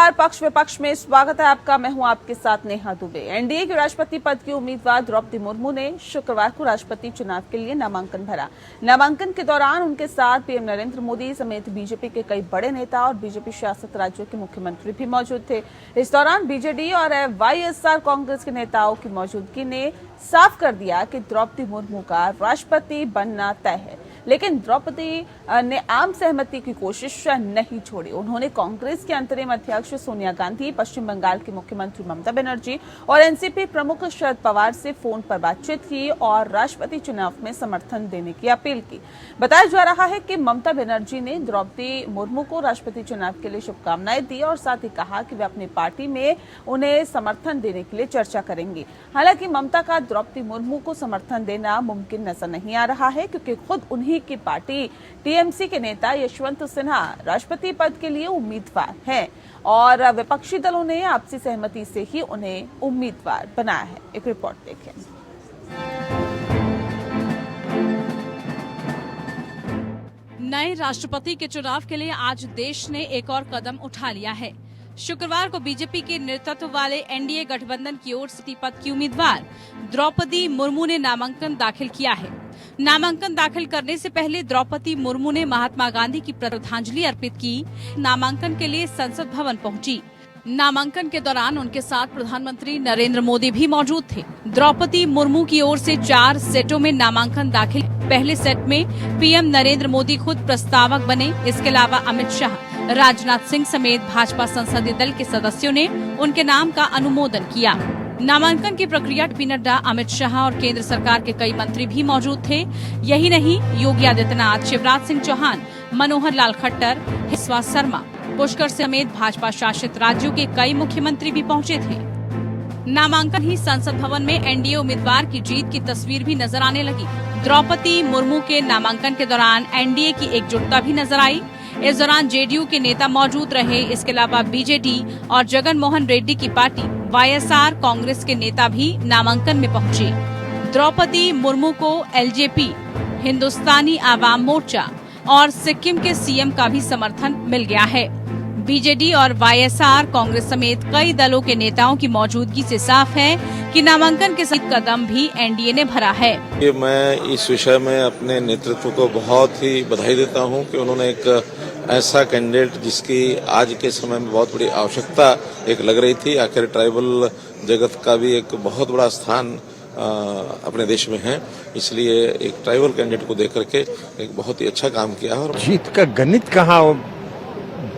नमस्कार, पक्ष विपक्ष में स्वागत है आपका। मैं हूं आपके साथ नेहा दुबे। एनडीए के राष्ट्रपति पद की उम्मीदवार द्रौपदी मुर्मू ने शुक्रवार को राष्ट्रपति चुनाव के लिए नामांकन भरा। नामांकन के दौरान उनके साथ पीएम नरेंद्र मोदी समेत बीजेपी के कई बड़े नेता और बीजेपी शासित राज्यों के मुख्यमंत्री भी मौजूद थे। इस दौरान बीजेडी और वाईएसआर कांग्रेस के नेताओं की मौजूदगी ने साफ कर दिया कि द्रौपदी मुर्मू का राष्ट्रपति बनना तय है। लेकिन द्रौपदी ने आम सहमति की कोशिश नहीं छोड़ी। उन्होंने कांग्रेस के अंतरिम अध्यक्ष सोनिया गांधी, पश्चिम बंगाल की मुख्यमंत्री ममता बनर्जी और एनसीपी प्रमुख शरद पवार से फोन पर बातचीत की और राष्ट्रपति चुनाव में समर्थन देने की अपील की। बताया जा रहा है कि ममता बनर्जी ने द्रौपदी मुर्मू को राष्ट्रपति चुनाव के लिए शुभकामनाएं दी और साथ ही कहा कि वे अपनी पार्टी में उन्हें समर्थन देने के लिए चर्चा करेंगी। हालांकि ममता का द्रौपदी मुर्मू को समर्थन देना मुमकिन नजर नहीं आ रहा है, क्योंकि खुद उन्हीं की पार्टी टीएमसी के नेता यशवंत सिन्हा राष्ट्रपति पद के लिए उम्मीदवार हैं और विपक्षी दलों ने आपसी सहमति से ही उन्हें उम्मीदवार बनाया है। एक रिपोर्ट देखें। नए राष्ट्रपति के चुनाव के लिए आज देश ने एक और कदम उठा लिया है। शुक्रवार को बीजेपी के नेतृत्व वाले एनडीए गठबंधन की ओर से पद की उम्मीदवार द्रौपदी मुर्मू ने नामांकन दाखिल किया है। नामांकन दाखिल करने से पहले द्रौपदी मुर्मू ने महात्मा गांधी की श्रद्धांजलि अर्पित की। नामांकन के लिए संसद भवन पहुंची। नामांकन के दौरान उनके साथ प्रधानमंत्री नरेंद्र मोदी भी मौजूद थे। द्रौपदी मुर्मू की ओर से 4 सेटों में नामांकन दाखिल। पहले सेट में पीएम नरेंद्र मोदी खुद प्रस्तावक बने। इसके अलावा अमित शाह, राजनाथ सिंह समेत भाजपा संसदीय दल के सदस्यों ने उनके नाम का अनुमोदन किया। नामांकन की प्रक्रिया पी नड्डा, अमित शाह और केंद्र सरकार के कई मंत्री भी मौजूद थे। यही नहीं, योगी आदित्यनाथ, शिवराज सिंह चौहान, मनोहर लाल खट्टर, विश्वास शर्मा, पुष्कर समेत भाजपा शासित राज्यों के कई मुख्यमंत्री भी पहुंचे थे। नामांकन ही संसद भवन में एनडीए उम्मीदवार की जीत की तस्वीर भी नजर आने लगी। द्रौपदी मुर्मू के नामांकन के दौरान एनडीए की एकजुटता भी नजर आई। इस दौरान जेडीयू के नेता मौजूद रहे। इसके अलावा बीजेडी और जगन मोहन रेड्डी की पार्टी वाईएसआर कांग्रेस के नेता भी नामांकन में पहुंचे। द्रौपदी मुर्मू को एलजेपी, हिंदुस्तानी आवाम मोर्चा और सिक्किम के सीएम का भी समर्थन मिल गया है। बीजेडी और वाईएसआर कांग्रेस समेत कई दलों के नेताओं की मौजूदगी से साफ है कि नामांकन के साथ कदम भी एनडीए ने भरा है। मैं इस विषय में अपने नेतृत्व को बहुत ही बधाई देता हूं कि उन्होंने एक ऐसा कैंडिडेट जिसकी आज के समय में बहुत बड़ी आवश्यकता एक लग रही थी। आखिर ट्राइबल जगत का भी एक बहुत बड़ा स्थान अपने देश में है, इसलिए एक ट्राइबल कैंडिडेट को देख करके एक बहुत ही अच्छा काम किया। और जीत का गणित कहाँ,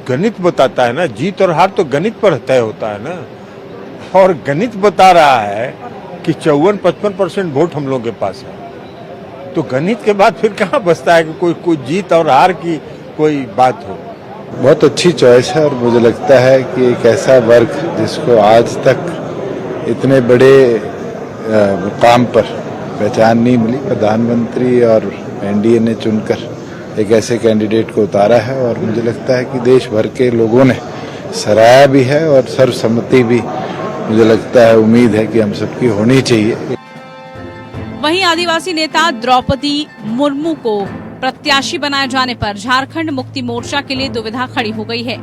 गणित बताता है ना, जीत और हार तो गणित पर तय होता है ना। और गणित बता रहा है कि 54-55% वोट हम लोगों के पास है, तो गणित के बाद फिर कहाँ बचता है कि कोई जीत और हार की कोई बात हो। बहुत अच्छी चॉइस है और मुझे लगता है कि एक ऐसा वर्ग जिसको आज तक इतने बड़े मुकाम पर पहचान नहीं मिली, प्रधानमंत्री और एनडीए ने चुनकर एक ऐसे कैंडिडेट को उतारा है और मुझे लगता है कि देश भर के लोगों ने सराहा भी है और सर्वसम्मति भी मुझे लगता है, उम्मीद है कि हम सबकी होनी चाहिए। वहीं आदिवासी नेता द्रौपदी मुर्मू को प्रत्याशी बनाए जाने पर झारखंड मुक्ति मोर्चा के लिए दुविधा खड़ी हो गई है।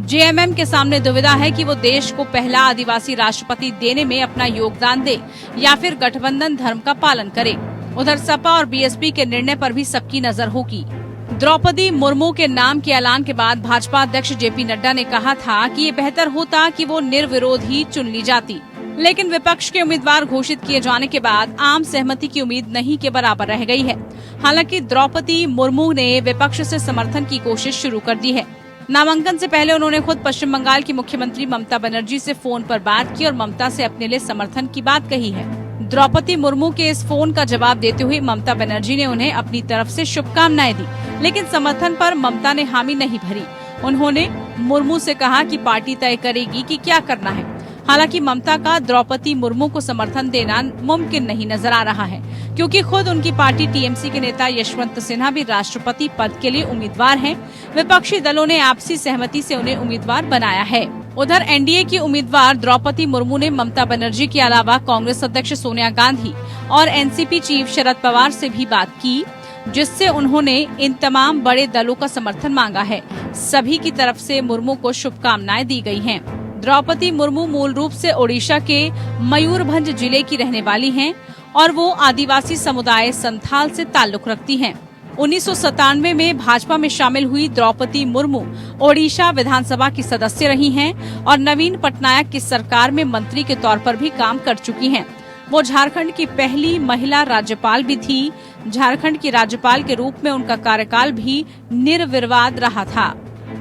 जेएमएम के सामने दुविधा है कि वो देश को पहला आदिवासी राष्ट्रपति देने में अपना योगदान दे या फिर गठबंधन धर्म का पालन करे। उधर सपा और बीएसपी के निर्णय पर भी सबकी नजर होगी। द्रौपदी मुर्मू के नाम के ऐलान के बाद भाजपा अध्यक्ष जेपी नड्डा ने कहा था कि ये बेहतर होता कि वो निर्विरोध ही चुन ली जाती, लेकिन विपक्ष के उम्मीदवार घोषित किए जाने के बाद आम सहमति की उम्मीद नहीं के बराबर रह गई है। हालांकि द्रौपदी मुर्मू ने विपक्ष से समर्थन की कोशिश शुरू कर दी है। नामांकन से पहले उन्होंने खुद पश्चिम बंगाल की मुख्यमंत्री ममता बनर्जी से फोन पर बात की और ममता से अपने लिए समर्थन की बात कही है। द्रौपदी मुर्मू के इस फोन का जवाब देते हुए ममता बनर्जी ने उन्हें अपनी तरफ से शुभकामनाएं दी, लेकिन समर्थन पर ममता ने हामी नहीं भरी। उन्होंने मुर्मू से कहा कि पार्टी तय करेगी कि क्या करना है। हालांकि ममता का द्रौपदी मुर्मू को समर्थन देना मुमकिन नहीं नजर आ रहा है, क्योंकि खुद उनकी पार्टी टीएमसी के नेता यशवंत सिन्हा भी राष्ट्रपति पद के लिए उम्मीदवार हैं। विपक्षी दलों ने आपसी सहमति से उन्हें उम्मीदवार बनाया है। उधर एनडीए की उम्मीदवार द्रौपदी मुर्मू ने ममता बनर्जी के अलावा कांग्रेस अध्यक्ष सोनिया गांधी और एनसीपी चीफ शरद पवार से भी बात की। जिससे उन्होंने इन तमाम बड़े दलों का समर्थन मांगा है। सभी की तरफ से मुर्मू को शुभकामनाएं दी गई हैं। द्रौपदी मुर्मू मूल रूप से ओडिशा के मयूरभंज जिले की रहने वाली हैं और वो आदिवासी समुदाय संथाल से ताल्लुक रखती हैं। 1997 में भाजपा में शामिल हुई द्रौपदी मुर्मू ओडिशा विधानसभा की सदस्य रही हैं और नवीन पटनायक की सरकार में मंत्री के तौर पर भी काम कर चुकी हैं। वो झारखंड की पहली महिला राज्यपाल भी थी। झारखंड की राज्यपाल के रूप में उनका कार्यकाल भी निर्विवाद रहा था।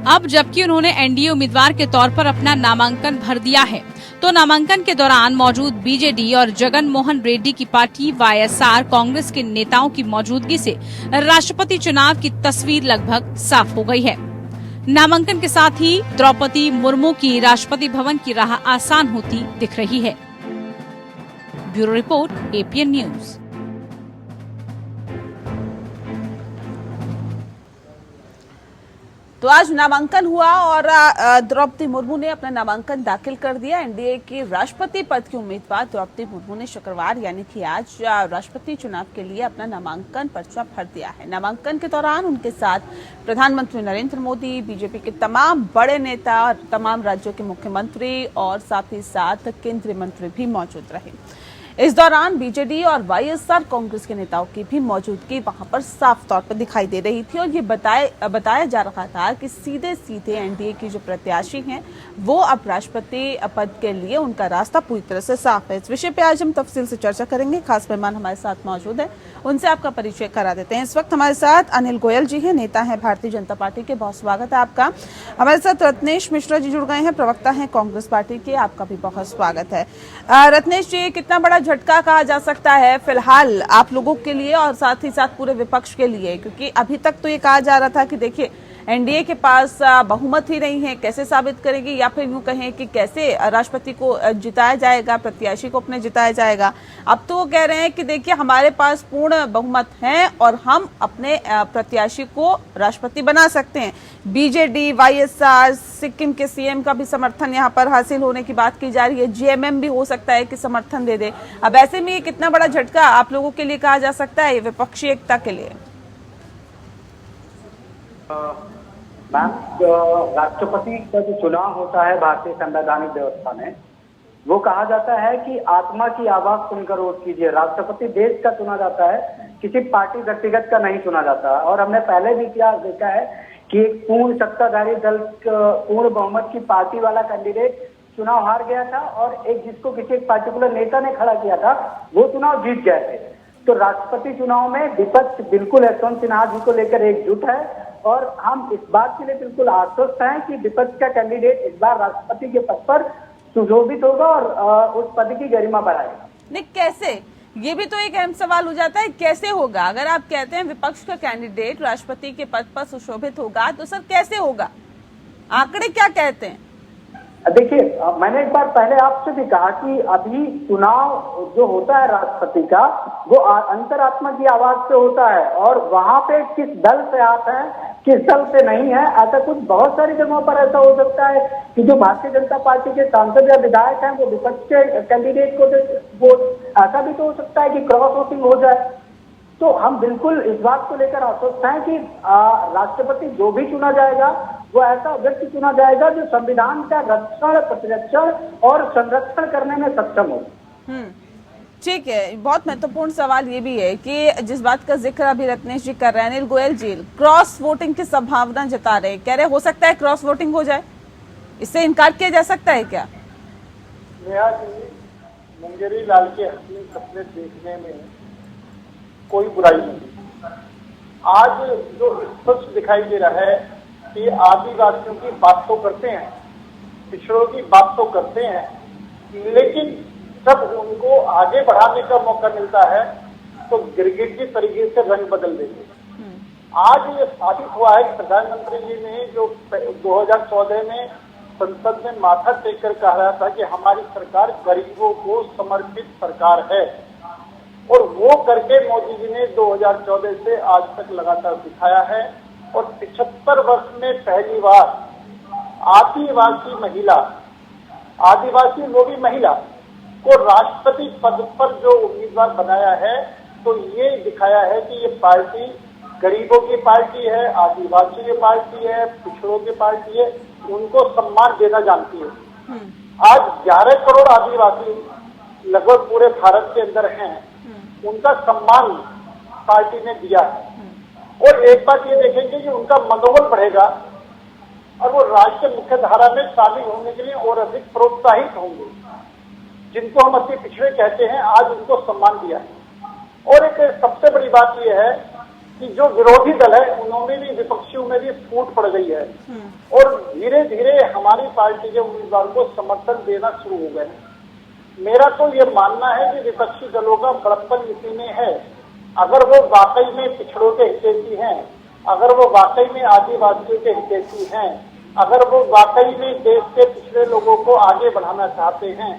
अब जबकि उन्होंने एनडीए उम्मीदवार के तौर पर अपना नामांकन भर दिया है, तो नामांकन के दौरान मौजूद बीजेडी और जगन मोहन रेड्डी की पार्टी वाईएसआर कांग्रेस के नेताओं की मौजूदगी से राष्ट्रपति चुनाव की तस्वीर लगभग साफ हो गई है। नामांकन के साथ ही द्रौपदी मुर्मू की राष्ट्रपति भवन की राह आसान होती दिख रही है। Bureau report, APN news. तो आज नामांकन हुआ और द्रौपदी मुर्मू ने अपना नामांकन दाखिल कर दिया। एनडीए की राष्ट्रपति पद की उम्मीदवार द्रौपदी मुर्मू ने शुक्रवार यानी कि आज राष्ट्रपति चुनाव के लिए अपना नामांकन पर्चा भर दिया है। नामांकन के दौरान उनके साथ प्रधानमंत्री नरेंद्र मोदी, बीजेपी के तमाम बड़े नेता, तमाम राज्यों के मुख्यमंत्री और साथ ही साथ केंद्रीय मंत्री भी मौजूद रहे। इस दौरान बीजेडी और वाईएसआर कांग्रेस के नेताओं की भी मौजूदगी वहां पर साफ तौर पर दिखाई दे रही थी और ये बताया जा रहा था कि सीधे सीधे एनडीए की जो प्रत्याशी हैं वो अब राष्ट्रपति पद के लिए उनका रास्ता पूरी तरह से साफ है। इस विषय पे आज हम तफसील से चर्चा करेंगे। खास मेहमान हमारे साथ मौजूद है, उनसे आपका परिचय करा देते हैं। इस वक्त हमारे साथ अनिल गोयल जी हैं, नेता हैं भारतीय जनता पार्टी के। बहुत स्वागत है आपका। हमारे साथ रत्नेश मिश्रा जी जुड़ गए हैं, प्रवक्ता हैं कांग्रेस पार्टी के। आपका भी बहुत स्वागत है। रत्नेश जी, कितना बड़ा झटका कहा जा सकता है फिलहाल आप लोगों के लिए और साथ ही साथ पूरे विपक्ष के लिए, क्योंकि अभी तक तो ये कहा जा रहा था कि देखिए एनडीए के पास बहुमत ही नहीं है, कैसे साबित करेगी, या फिर यूं कहें कि कैसे राष्ट्रपति को जिताया जाएगा, प्रत्याशी को अपने जिताया जाएगा। अब तो वो कह रहे हैं कि देखिए हमारे पास पूर्ण बहुमत है और हम अपने प्रत्याशी को राष्ट्रपति बना सकते हैं। बीजेडी, वाईएसआर, सिक्किम के सीएम का भी समर्थन यहाँ पर हासिल होने की बात की जा रही है। जेएमएम भी हो सकता है कि समर्थन दे दे। अब ऐसे में कितना बड़ा झटका आप लोगों के लिए कहा जा सकता है, विपक्षी एकता के लिए? मैम, राष्ट्रपति का जो चुनाव होता है भारतीय संवैधानिक व्यवस्था में, वो कहा जाता है कि आत्मा की आवाज सुनकर वोट कीजिए। राष्ट्रपति देश का चुना जाता है, किसी पार्टी व्यक्तिगत का नहीं चुना जाता। और हमने पहले भी इतिहास देखा है कि एक पूर्ण सत्ताधारी दल, पूर्ण बहुमत की पार्टी वाला कैंडिडेट चुनाव हार गया था और एक जिसको किसी एक पार्टिकुलर नेता ने खड़ा किया था वो चुनाव जीत गए थे। तो राष्ट्रपति चुनाव में विपक्ष बिल्कुल यशवंत सिन्हा जी को लेकर एकजुट है और हम इस बात के लिए बिल्कुल आश्वस्त हैं कि विपक्ष का कैंडिडेट इस बार राष्ट्रपति के पद पर सुशोभित होगा और उस पद की गरिमा बढ़ाएगा। नहीं, कैसे? ये भी तो एक अहम सवाल हो जाता है, कैसे होगा? अगर आप कहते हैं विपक्ष का कैंडिडेट राष्ट्रपति के पद पर सुशोभित होगा, तो सर कैसे होगा? आंकड़े क्या कहते हैं? देखिए, मैंने एक बार पहले आपसे भी कहा कि अभी चुनाव जो होता है राष्ट्रपति का, वो अंतरात्मा की आवाज से होता है और वहां पे किस दल से आप हैं, किस दल से नहीं है, ऐसा कुछ बहुत सारी जगहों पर ऐसा हो सकता है कि जो भारतीय जनता पार्टी के सांसद या विधायक हैं वो विपक्ष के कैंडिडेट को वोट, ऐसा भी तो हो सकता है कि क्रॉस वोटिंग हो जाए। तो हम बिल्कुल इस बात को लेकर आश्वस्त हैं कि राष्ट्रपति जो भी चुना जाएगा वो ऐसा व्यक्ति चुना जाएगा जो संविधान का रक्षण, प्रतिरक्षण और संरक्षण करने में सक्षम हो। ठीक है। बहुत महत्वपूर्ण सवाल ये भी है कि जिस बात का जिक्र अभी रत्नेश जी कर रहे हैं, अनिल गोयल जी क्रॉस वोटिंग की संभावना जता रहे, कह रहे हो सकता है क्रॉस वोटिंग हो जाए, इससे इनकार किया जा सकता है क्या? नेहा जी, मुंगेरी लाल के हंसने सपने देखने में कोई बुराई नहीं। आज जो स्पष्ट दिखाई दे रहा है कि आदिवासियों की बात तो करते हैं, पिछड़ों की बात तो करते हैं, लेकिन जब उनको आगे बढ़ाने का मौका मिलता है तो गिरगिट की तरीके से रंग बदल देते हैं। आज ये साबित हुआ है कि प्रधानमंत्री जी ने जो 2014 में संसद में माथा टेक कर कहा रहा था कि हमारी सरकार गरीबों को समर्पित सरकार है, और वो करके मोदी जी ने 2014 से आज तक लगातार दिखाया है। और 75 वर्ष में पहली बार आदिवासी वो भी महिला को राष्ट्रपति पद पर जो उम्मीदवार बनाया है, तो ये दिखाया है कि ये पार्टी गरीबों की पार्टी है, आदिवासी की पार्टी है, पिछड़ों की पार्टी है, उनको सम्मान देना जानती है। आज 11 करोड़ आदिवासी लगभग पूरे भारत के अंदर हैं, उनका सम्मान पार्टी ने दिया है। और एक बात ये देखेंगे कि उनका मनोबल बढ़ेगा और वो राष्ट्र के मुख्य धारा में शामिल होने के लिए और अधिक प्रोत्साहित होंगे। जिनको हम अति पिछड़े कहते हैं, आज उनको सम्मान दिया है। और एक सबसे बड़ी बात यह है कि जो विरोधी दल है उन्होंने भी, विपक्षियों में भी फूट पड़ गई है और धीरे धीरे हमारी पार्टी के उम्मीदवार को समर्थन देना शुरू हो गए। मेरा तो ये मानना है कि विपक्षी दलों का बड़प्पन इसी में है। अगर वो वाकई में पिछड़ों के हितैषी हैं, अगर वो वाकई में आदिवासियों के हितैषी हैं, अगर वो वाकई में देश के पिछड़े लोगों को आगे बढ़ाना चाहते हैं,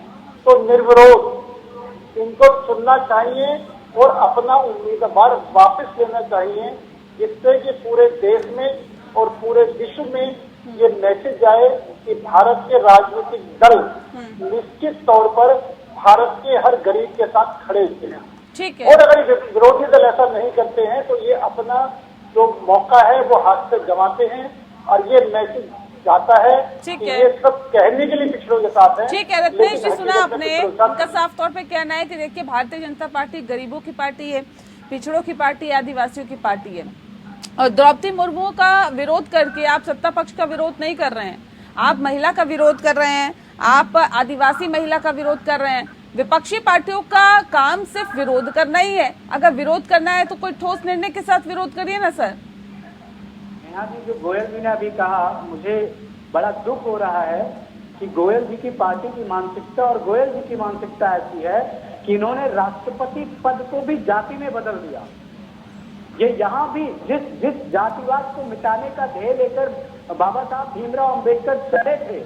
तो निर्विरोध इनको चुनना चाहिए और अपना उम्मीदवार वापस लेना चाहिए, जिससे कि पूरे देश में और पूरे विश्व में ये मैसेज आए कि भारत के राजनीतिक दल निश्चित तौर पर भारत के हर गरीब के साथ खड़े हुए हैं। ठीक है। और अगर विरोधी दल ऐसा नहीं करते हैं तो ये अपना जो मौका है वो हाथ से गंवाते हैं और ये मैसेज जाता है ठीक कि है। ये सब कहने के लिए पिछड़ों के साथ है। ठीक है रत्नेश जी, लेकिन सुना हकीकत में आपने, पिछड़ों के साथ उनका साफ तौर पे कहना है कि देखिए भारतीय जनता पार्टी गरीबों की पार्टी है, पिछड़ों की पार्टी है, आदिवासियों की पार्टी है और द्रौपदी मुर्मू का विरोध करके आप सत्ता पक्ष का विरोध नहीं कर रहे हैं, आप महिला का विरोध कर रहे हैं, आप आदिवासी महिला का विरोध कर रहे हैं। विपक्षी पार्टियों का काम सिर्फ विरोध करना ही है। अगर विरोध करना है तो कोई ठोस निर्णय के साथ विरोध करिए ना सर। यहाँ जी जो गोयल जी ने अभी कहा, मुझे बड़ा दुख हो रहा है कि गोयल जी की पार्टी की मानसिकता और गोयल जी की मानसिकता ऐसी है कि इन्होंने राष्ट्रपति पद को भी जाति में बदल दिया। ये यहाँ भी जिस जातिवाद को मिटाने का ध्येय लेकर बाबा साहब भीमराव अंबेडकर चले थे,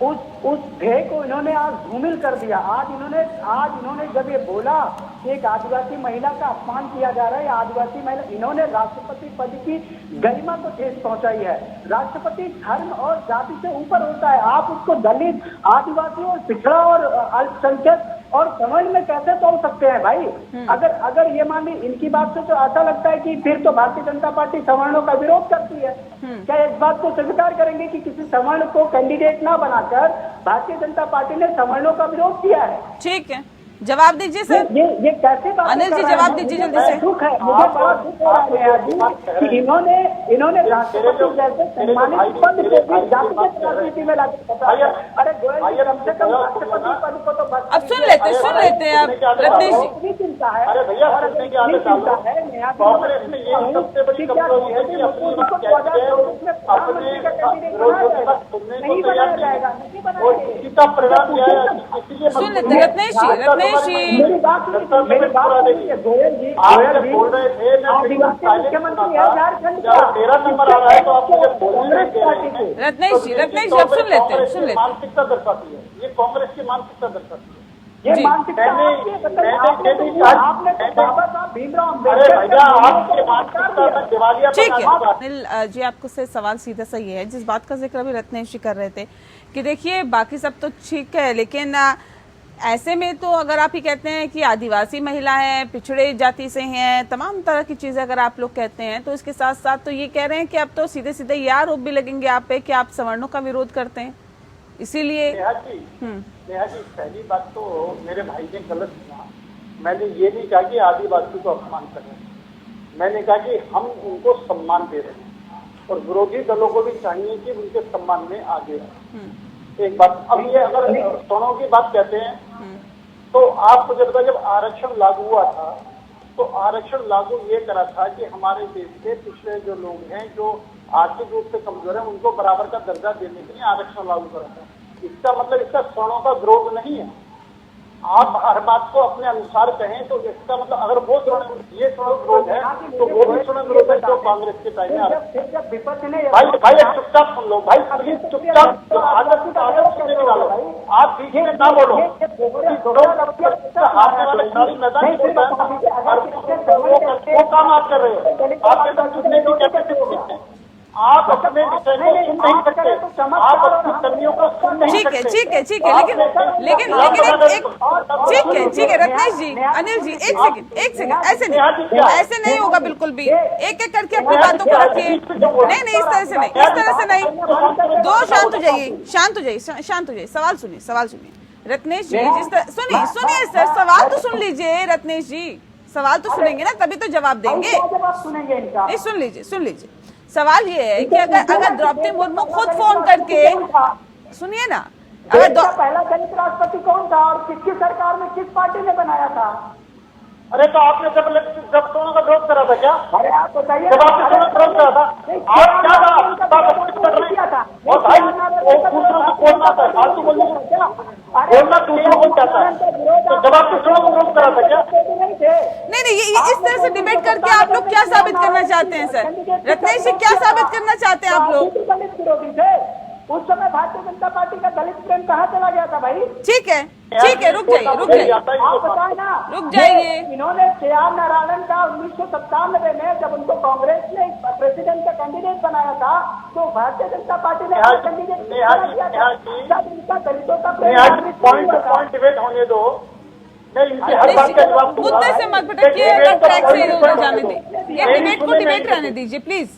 उस ध्येय को इन्होंने आज धूमिल कर दिया। आज इन्होंने जब ये बोला कि एक आदिवासी महिला का अपमान किया जा रहा है, आदिवासी महिला, इन्होंने राष्ट्रपति पद की गरिमा को ठेस पहुंचाई है। राष्ट्रपति धर्म और जाति से ऊपर होता है। आप उसको दलित, आदिवासी और पिछड़ा और अल्पसंख्यक और समाज में कैसे तोड़ सकते हैं भाई? अगर ये मान ली इनकी बात से तो ऐसा लगता है कि फिर तो भारतीय जनता पार्टी सवर्णों का विरोध करती है। क्या इस बात को स्वीकार करेंगे कि किसी सवर्ण को कैंडिडेट ना बनाकर भारतीय जनता पार्टी ने सवर्णों का विरोध किया है? ठीक है, जवाब दीजिए सर। ये कैसे बात? अनिल जी जवाब दीजिए जल्दी से। दुख है, मुझे बड़ा दुख हो रहा है कि इन्होंने राष्ट्रपति जैसे सम्मानित पद को भी जातिगत राजनीति में लाके फंसा दिया। अरे गोयल जी, कम से कम राष्ट्रपति पद को तो अब सुन लेते हैं आप रत्नेश जी। चिंता है। अरे भैया, सुनने की आदत डालो। कांग्रेस में ये सबसे बड़ी कमजोरी है कि अपनी बात कहते हैं, अपने विरोधियों की बात सुनने को तैयार नहीं है और इसी का परिणाम क्या है? इसीलिए सुन लेते हैं रत्नेश जी। मेरी बात सुनिए, गोयल जी बोल रहे थे, मुख्यमंत्री है झारखंड का। मेरा नंबर आ रहा है तो आप मुझे बोलने नहीं दे रहे हैं। रत्नेश जी अब सुन लेते हैं। मानसिकता दर्शाती है, ये कांग्रेस की मानसिकता दर्शाती है। ये मानसिकता आपने बाबा साहब भीमराव अम्बेडकर। ठीक है अनिल जी, आपको से सवाल सीधा सा ये है, जिस बात का जिक्र अभी रत्नेश जी कर रहे थे कि देखिए बाकी सब तो ठीक है, लेकिन ऐसे में तो अगर आप ही कहते हैं कि आदिवासी महिला है, पिछड़े जाति से हैं, तमाम तरह की चीजें अगर आप लोग कहते हैं, तो इसके साथ साथ तो ये कह रहे हैं कि अब तो सीधे सीधे ये आरोप भी लगेंगे आप पे कि आप सवर्णों का विरोध करते हैं, इसीलिए। नेहा जी, पहली बात तो मेरे भाई ने गलत सुना। मैंने ये नहीं कहा कि आदिवासी को अपमान कर रहे हैं, मैंने कहा कि हम उनको सम्मान दे रहे हैं और विरोधी दलों को भी चाहिए कि उनके सम्मान में आगे आए। एक बात, अब ये अगर सवर्णों की बात कहते हैं तो आपको जब आरक्षण लागू हुआ था तो आरक्षण लागू ये करा था कि हमारे देश के पिछले जो लोग हैं, जो आर्थिक रूप से कमजोर है, उनको बराबर का दर्जा देने के लिए आरक्षण लागू करा था। इसका मतलब इसका सवर्णों का विरोध नहीं है। आप हर बात को अपने अनुसार कहें तो इसका मतलब अगर वो ये स्वर्ण विरोध है तो वो भी स्वर्ण विरोध है जो कांग्रेस के टाइम में। भाई चुपचाप सुन लो भाई, प्लीज चुपचाप सुनने निकालो, आप बीच में ना बोलो। हारने वाले खिलाड़ी मैदान में बोलता है, वो काम आप कर रहे हो। आपके साथ सुनने की कैपेसिटी नहीं है, आप अपने विषय को सुन नहीं सकते, आप अपने कर्मियों को सुन नहीं ठीक है सकते। ठीक है ठीक है, लेकिन ठीक है रत्नेश जी, अनिल जी, एक सेकंड, ऐसे नहीं होगा बिल्कुल भी। एक एक करके अपनी बातों को रखिए। नहीं, इस तरह से नहीं। दो शांत हो जाइए, सवाल सुनिए रत्नेश जी। जिस तरह सुनिए सर, सवाल तो सुन लीजिए रत्नेश जी, सवाल तो सुनेंगे ना तभी तो जवाब देंगे। नहीं, सुन लीजिए। सवाल ये है कि अगर द्रौपदी मुर्मू खुद फोन करके, सुनिए ना, अगर पहला दलित राष्ट्रपति कौन था और किसकी सरकार में किस पार्टी ने बनाया था? अरे तो आपने जब दोनों का विरोध करा था क्या? अरे आप बताइए, जब आपने दोनों का विरोध करा था, आप क्या कर रहे हैं? और भाई वो दूसरों को बोलना था, फालतू बोलना दूसरों को क्या था? तो जब आपने दोनों को विरोध करा था क्या? नहीं, ये इस तरह से डिबेट करके आप लोग क्या साबित करना चाहते हैं सर? रत्नेश जी, क्या साबित करना चाहते हैं आप लोग? दलित विरोधी थे उस समय। भारतीय जनता पार्टी का दलित प्रेम कहाँ चला गया था भाई? ठीक है, रुक जाइए। आप बताए ना, रुक जाइए। इन्होंने KR नारायण का 1997 में जब उनको कांग्रेस ने प्रेसिडेंट का कैंडिडेट बनाया था तो भारतीय जनता पार्टी ने कैंडिडेट जब इनका दलितों का पॉइंट डिबेट होने दो। मैं इनकी हर बात का जवाब दूंगा। मुद्दे से मत भटकिए, ट्रैक से इधर जाने दीजिए, ये डिबेट को डिबेट रहने दीजिए प्लीज।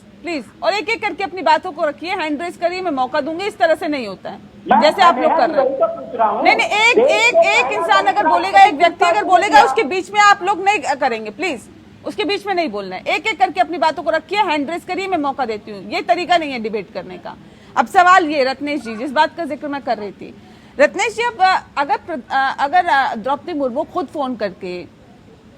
और एक एक करके अपनी बातों को रखिए, हैंड रेज करिए, मैं मौका दूंगी। इस तरह से नहीं होता है जैसे आप लोग कर रहे हैं। नहीं, एक इंसान अगर बोलेगा, एक व्यक्ति अगर बोलेगा, उसके बीच में आप लोग नहीं करेंगे प्लीज, उसके बीच में नहीं बोलना है। एक एक करके अपनी बातों को रखिए, हैंड रेज करिए, मैं मौका देती हूँ। ये तरीका नहीं है डिबेट करने का। अब सवाल ये, रत्नेश जी, जिस बात का जिक्र मैं कर रही थी, रत्नेश जी, अब अगर द्रौपदी मुर्मू खुद फोन करके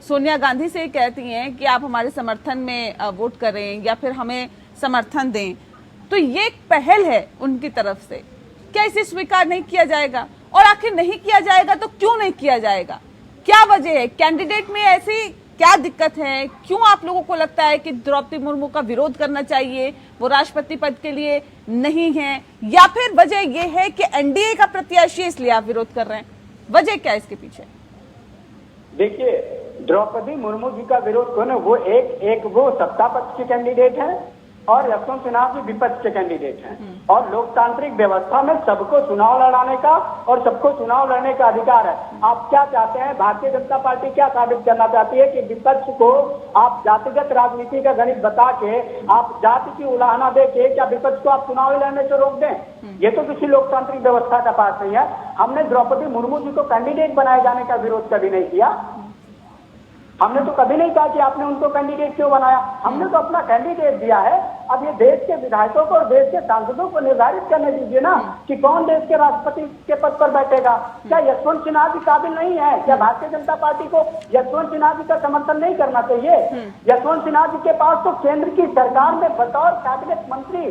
सोनिया गांधी से कहती हैं कि आप हमारे समर्थन में वोट करें या फिर हमें समर्थन दें, तो ये एक पहल है उनकी तरफ से, क्या इसे स्वीकार नहीं किया जाएगा? और आखिर नहीं किया जाएगा तो क्यों नहीं किया जाएगा? क्या वजह है? कैंडिडेट में ऐसी क्या दिक्कत है? क्यों आप लोगों को लगता है कि द्रौपदी मुर्मू का विरोध करना चाहिए, वो राष्ट्रपति पद के लिए नहीं है? या फिर वजह ये है कि एनडीए का प्रत्याशी इसलिए आप विरोध कर रहे हैं? वजह क्या है इसके पीछे? देखिए, द्रौपदी मुर्मू जी का विरोध कौन है? वो एक वो सत्ता पक्ष के कैंडिडेट हैं और यशवंत सिन्हा जी विपक्ष के कैंडिडेट हैं। और लोकतांत्रिक व्यवस्था में सबको चुनाव लड़ाने का और सबको चुनाव लड़ने का अधिकार है। आप क्या चाहते हैं? भारतीय जनता पार्टी क्या साबित करना चाहती है कि विपक्ष को आप जातिगत राजनीति का गणित बता के, आप जाति की उलाहना दे के क्या विपक्ष को आप चुनाव लड़ने से रोक दें? ये तो किसी लोकतांत्रिक व्यवस्था का पास नहीं है। हमने द्रौपदी मुर्मू जी को कैंडिडेट बनाए जाने का विरोध कभी नहीं किया। हमने तो कभी नहीं कहा कि आपने उनको कैंडिडेट क्यों बनाया। हमने तो अपना कैंडिडेट दिया है। अब ये देश के विधायकों को और देश के सांसदों को निर्धारित करने दीजिए ना कि कौन देश के राष्ट्रपति के पद पर बैठेगा। क्या यशवंत सिन्हा जी काबिल नहीं है? क्या भारतीय जनता पार्टी को यशवंत सिन्हा जी का समर्थन नहीं करना चाहिए? यशवंत सिन्हा जी के पास तो केंद्र की सरकार में बतौर कैबिनेट मंत्री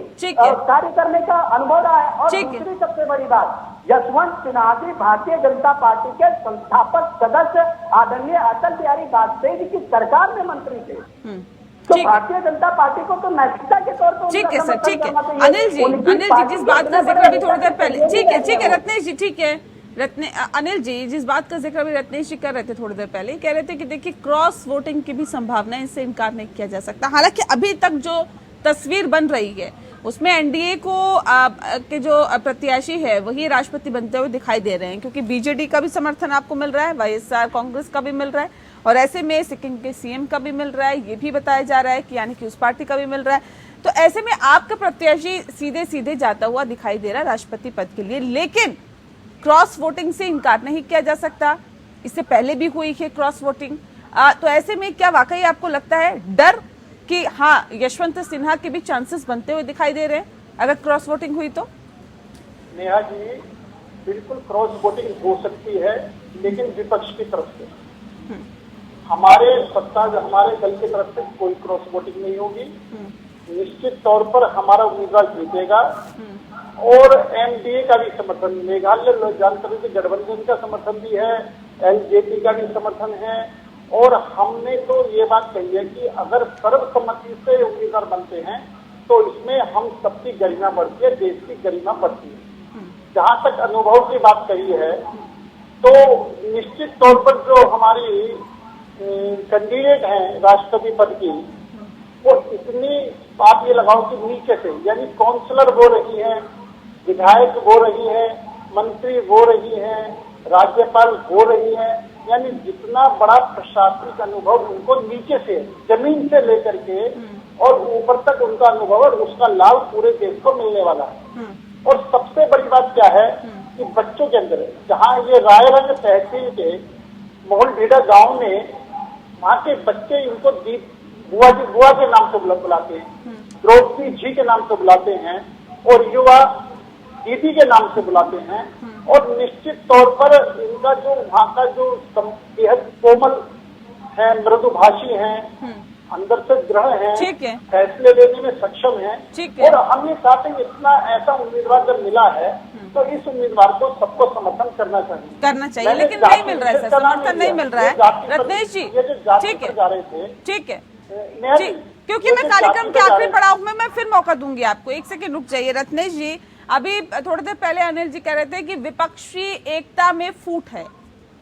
कार्य करने का अनुभव रहा है। और दूसरी सबसे बड़ी बात, यशवंत सिन्हा जी भारतीय जनता पार्टी के संस्थापक सदस्य आदरणीय अटल बिहारी वाजपेयी जी की सरकार में मंत्री थे। तो भारतीय जनता पार्टी को तो नैतिकता के तौर पर ठीक है सर, ठीक है। अनिल जी, जिस बात का जिक्र अभी थोड़ी देर पहले, ठीक है रत्नेश जी, ठीक है अनिल जी, जिस बात का जिक्र अभी रत्नेश जी कर रहे थे थोड़ी देर पहले, कह रहे थे कि देखिए क्रॉस वोटिंग की भी संभावना है, इससे इनकार नहीं किया जा सकता। हालांकि अभी तक जो तस्वीर बन रही है उसमें एनडीए को के जो प्रत्याशी है वही राष्ट्रपति बनते हुए दिखाई दे रहे हैं, क्योंकि बीजेडी का भी समर्थन आपको मिल रहा है, वाईएसआर कांग्रेस का भी मिल रहा है, और ऐसे में सिक्किम के सीएम का भी मिल रहा है, ये भी बताया जा रहा है कि यानी कि उस पार्टी का भी मिल रहा है। तो ऐसे में आपका प्रत्याशी सीधे सीधे जाता हुआ दिखाई दे रहा है राष्ट्रपति पद के लिए, लेकिन क्रॉस वोटिंग से इनकार नहीं किया जा सकता। इससे पहले भी हुई है क्रॉस वोटिंग। तो ऐसे में क्या वाकई आपको लगता है डर कि हाँ यशवंत सिन्हा के भी चांसेस बनते हुए दिखाई दे रहे हैं अगर क्रॉस वोटिंग हुई तो? नेहा जी, बिल्कुल क्रॉस वोटिंग हो सकती है, लेकिन विपक्ष की तरफ से। हमारे दल की तरफ से कोई क्रॉस वोटिंग नहीं होगी। निश्चित तौर पर हमारा उम्मीदवार जीतेगा और एनडीए का भी समर्थन, मेघालय जनता गठबंधन का समर्थन भी है, एलजेपी का भी समर्थन है। और हमने तो ये बात कही है कि अगर सर्वसम्मति से उम्मीदवार बनते हैं तो इसमें हम सबकी गरिमा बढ़ती है, देश की गरिमा बढ़ती है। जहां तक अनुभव की बात कही है तो निश्चित तौर पर जो हमारी कैंडिडेट हैं राष्ट्रपति पद की, वो इतनी, आप ये लगाओ कि नीचे से, यानी काउंसलर वो रही है, विधायक वो रही है, मंत्री वो रही है, राज्यपाल वो रही है, यानी जितना बड़ा प्रशासनिक अनुभव उनको नीचे से, जमीन से लेकर के और ऊपर तक उनका अनुभव, और उसका लाभ पूरे देश को मिलने वाला है। और सबसे बड़ी बात क्या है कि बच्चों के अंदर, जहाँ ये रायरंग तहसील के मोहलडीडा गांव में, वहाँ के बच्चे इनको बुआ के नाम से बुलाते हैं, द्रौपदी जी के नाम से बुलाते हैं, और युवा दीदी के नाम से बुलाते हैं। और निश्चित तौर पर इनका जो वहाँ का जो बेहद कोमल है, मृदुभाषी है, अंदर से दृढ़ है, फैसले लेने में सक्षम है। और हमने साथ ही इतना ऐसा उम्मीदवार जब मिला है तो इस उम्मीदवार को सबको समर्थन करना चाहिए, लेकिन नहीं मिल रहा है सर, समर्थन नहीं मिल रहा है। रत्नेश जी ठीक है क्योंकि मैं कार्यक्रम के आखिरी पड़ाव में मैं फिर मौका दूंगी आपको, एक सेकंड रुक जाइए। रत्नेश जी, अभी थोड़ी देर पहले अनिल जी कह रहे थे कि विपक्षी एकता में फूट है,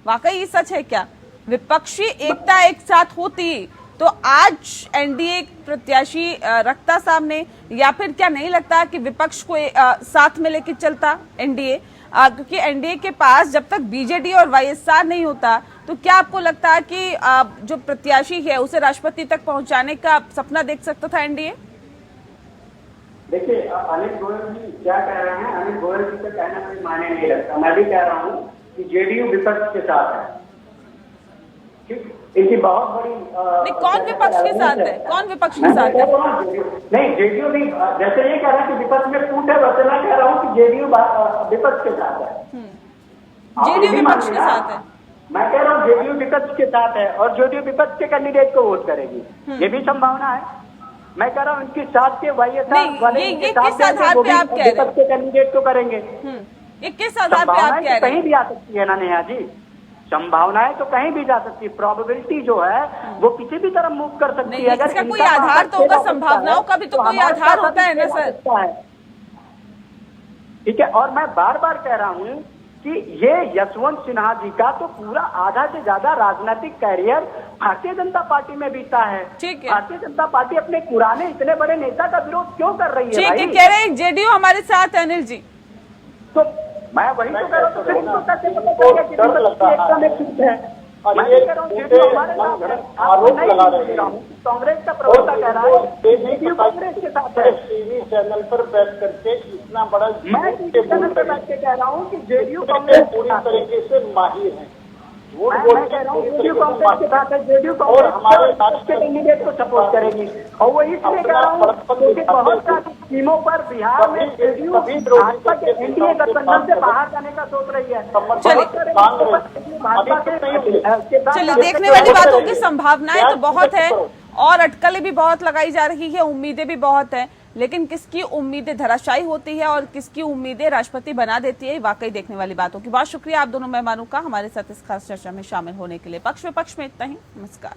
वाकई ये सच है क्या? विपक्षी एकता एक साथ होती तो आज एनडीए प्रत्याशी रखता सामने, या फिर क्या नहीं लगता कि विपक्ष को साथ में लेके चलता एनडीए? क्योंकि एनडीए के पास जब तक बीजेडी और वाईएसआर नहीं होता तो क्या आपको लगता है कि जो प्रत्याशी है उसे राष्ट्रपति तक पहुंचाने का सपना देख सकता था एनडीए? देखिए, अनिल गोयल जी क्या कह रहे हैं, अनिल गोयल जी का कहना कोई मायने नहीं रखता। मैं भी कह रहा हूँ कि जेडीयू विपक्ष के साथ है, इनकी बहुत बड़ी नहीं, कौन विपक्ष के साथ है? कौन विपक्ष के साथ है? नहीं, जेडीयू भी जैसे ये कह रहा है कि विपक्ष में फूट है, वैसे मैं कह रहा हूँ कि जेडीयू विपक्ष के साथ है। जेडीयू विपक्ष के साथ है, मैं कह रहा हूँ जेडीयू विपक्ष के साथ है और जेडीयू विपक्ष के कैंडिडेट को वोट करेगी, ये भी संभावना है। मैं कह रहा हूँ इनके साथ के वाईएसआर वाले किस आधार पे आप कह रहे हैं? विपक्ष के कैंडिडेट को करेंगे। ये किस आधार पे आप कह रहे हैं? कहीं भी आ सकती है ना नेहा जी, संभावनाएं तो कहीं भी जा सकती है, प्रोबेबिलिटी जो है वो किसी भी तरफ मूव कर सकती है। अगर इसका कोई आधार तो होगा, संभावनाओं का भी तो कोई आधार होता है ना सर। ठीक है, और मैं बार बार कह रहा हूँ कि ये यशवंत सिन्हा जी का तो पूरा आधा से ज्यादा राजनीतिक कैरियर भारतीय जनता पार्टी में बीता है। भारतीय जनता पार्टी अपने पुराने इतने बड़े नेता का विरोध क्यों कर रही है? ठीक है, कह रहे हैं जेडीयू हमारे साथ है अनिल जी, तो मैं वही तो कह रहा हूँ, तो फिर इनको कैसे पता चलेगा कि एकता में छूट है? मैं कह रहा हूँ जेडीयू हमारे साथ है, आरोप लगा रहे हैं। कांग्रेस का प्रवक्ता कह रहा है जेडीयू कांग्रेस के साथ है। टीवी चैनल पर बैठ करके इतना बड़ा, मैं टीवी चैनल पर बैठ के कह रहा हूँ कि जेडीयू कांग्रेस पूरी तरीके से माहिर है। मैं कह रहा हूँ जेडीयू कांग्रेस के साथ है, जेडीयू कांग्रेस हमारे राष्ट्रीय कैंडिडेट को सपोर्ट करेगी। और वो इसलिए कह रहा हूँ क्योंकि बहुत सारी स्कीमों पर बिहार में जेडीयू भाजपा के एनडीए गठबंधन से बाहर जाने का सोच रही है। चलिए, देखने वाली बातों की संभावनाएं तो बहुत है और अटकलें भी बहुत लगाई जा रही है, उम्मीदें भी बहुत है, लेकिन किसकी उम्मीदें धराशायी होती है और किसकी उम्मीदें राष्ट्रपति बना देती है, वाकई देखने वाली बातों की। बहुत शुक्रिया आप दोनों मेहमानों का हमारे साथ इस खास चर्चा में शामिल होने के लिए। पक्ष विपक्ष में इतना ही, नमस्कार।